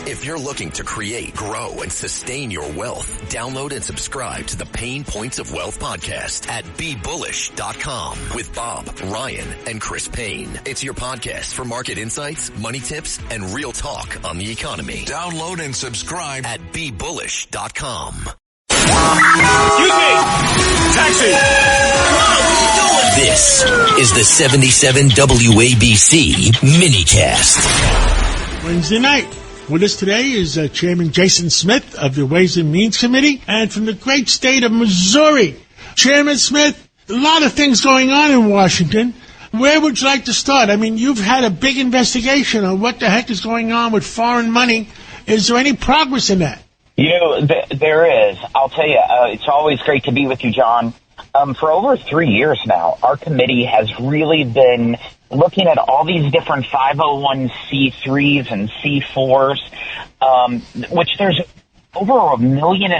If you're looking to create, grow, and sustain your wealth, download and subscribe to the Pain Points of Wealth podcast at BeBullish.com with Bob, Ryan, and Chris Payne. It's your podcast for market insights, money tips, and real talk on the economy. Download and subscribe at BeBullish.com. Excuse me! Taxi! This is the 77 WABC minicast. Wednesday night. With us today is Chairman Jason Smith of the Ways and Means Committee, and from the great state of Missouri. Chairman Smith, a lot of things going on in Washington. Where would you like to start? I mean, you've had a big investigation on what the heck is going on with foreign money. Is there any progress in that? You know, there is. I'll tell you, it's always great to be with you, John. For over 3 years now, our committee has really been looking at all these different 501c3s and C4s, which there's over 1.5 million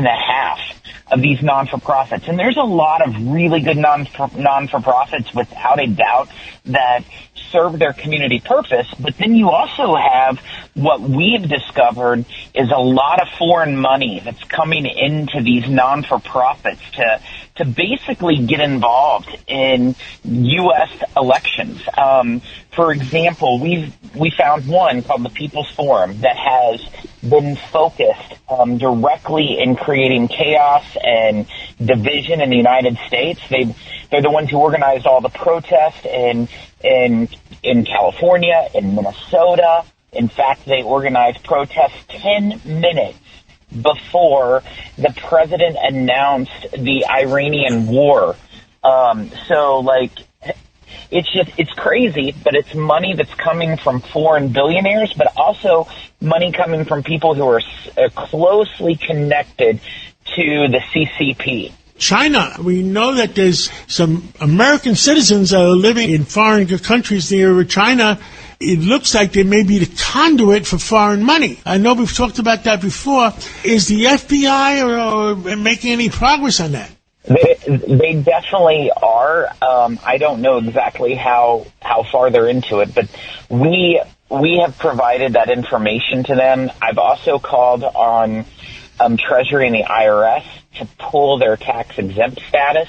of these non-for-profits. And there's a lot of really good non-for-profits, without a doubt, that serve their community purpose. But then you also have what we've discovered is a lot of foreign money that's coming into these non-for-profits to basically get involved in U.S. elections. For example, we found one called the People's Forum that has been focused directly in creating chaos and division in the United States. They're the ones who organized all the protests in California, in Minnesota. In fact, they organized protests 10 minutes before the president announced the Iranian war. It's crazy, but it's money that's coming from foreign billionaires, but also money coming from people who are closely connected to the CCP. China, we know that there's some American citizens that are living in foreign countries near China. It looks like they may be the conduit for foreign money. I know we've talked about that before. Is the FBI or making any progress on that? They definitely are. I don't know exactly how far they're into it, but we have provided that information to them. I've also called on Treasury and the IRS to pull their tax-exempt status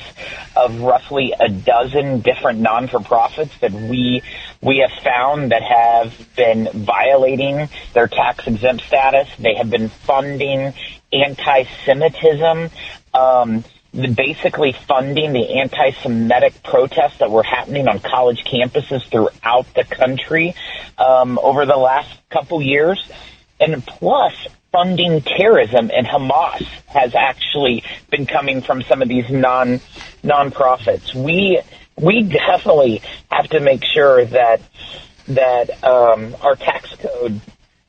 of roughly a dozen different non-for-profits that we have found that have been violating their tax-exempt status. They have been funding anti-Semitism, basically funding the anti-Semitic protests that were happening on college campuses throughout the country over the last couple years. And plus, funding terrorism, and Hamas has actually been coming from some of these non-profits. We definitely have to make sure that our tax code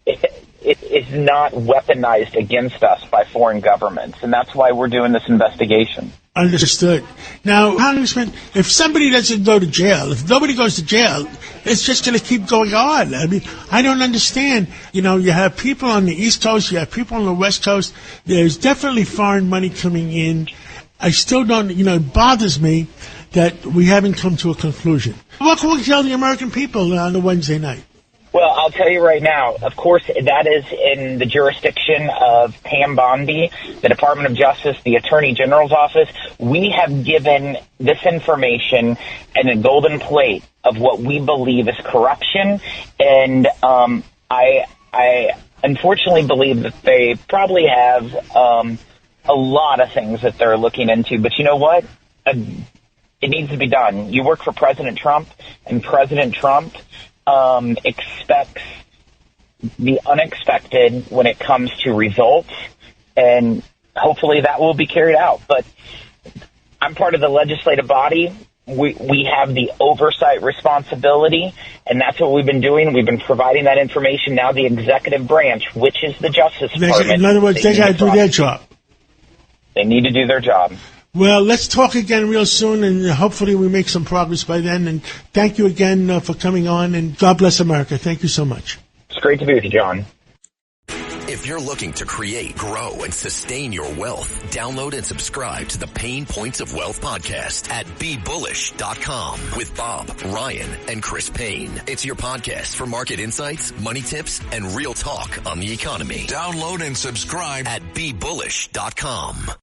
is not weaponized against us by foreign governments, and that's why we're doing this investigation. Understood. Now, Congressman, if somebody doesn't go to jail, if nobody goes to jail, it's just going to keep going on. I mean, I don't understand. You know, you have people on the East Coast, you have people on the West Coast. There's definitely foreign money coming in. I still don't, it bothers me that we haven't come to a conclusion. What can we tell the American people on the Wednesday night? Well, I'll tell you right now, of course, that is in the jurisdiction of Pam Bondi, the Department of Justice, the Attorney General's office. We have given this information in a golden plate of what we believe is corruption, and I unfortunately believe that they probably have a lot of things that they're looking into. But you know what? It needs to be done. You work for President Trump, and President Trump expects the unexpected when it comes to results, and hopefully that will be carried out. But I'm part of the legislative body. We have the oversight responsibility, and that's what we've been doing. We've been providing that information. Now the executive branch, which is the Justice Department. In other words, they got to do their job. They need to do their job. Well, let's talk again real soon, and hopefully we make some progress by then. And thank you again for coming on, and God bless America. Thank you so much. It's great to be with you, John. If you're looking to create, grow, and sustain your wealth, download and subscribe to the Pain Points of Wealth podcast at BeBullish.com with Bob, Ryan, and Chris Payne. It's your podcast for market insights, money tips, and real talk on the economy. Download and subscribe at BeBullish.com.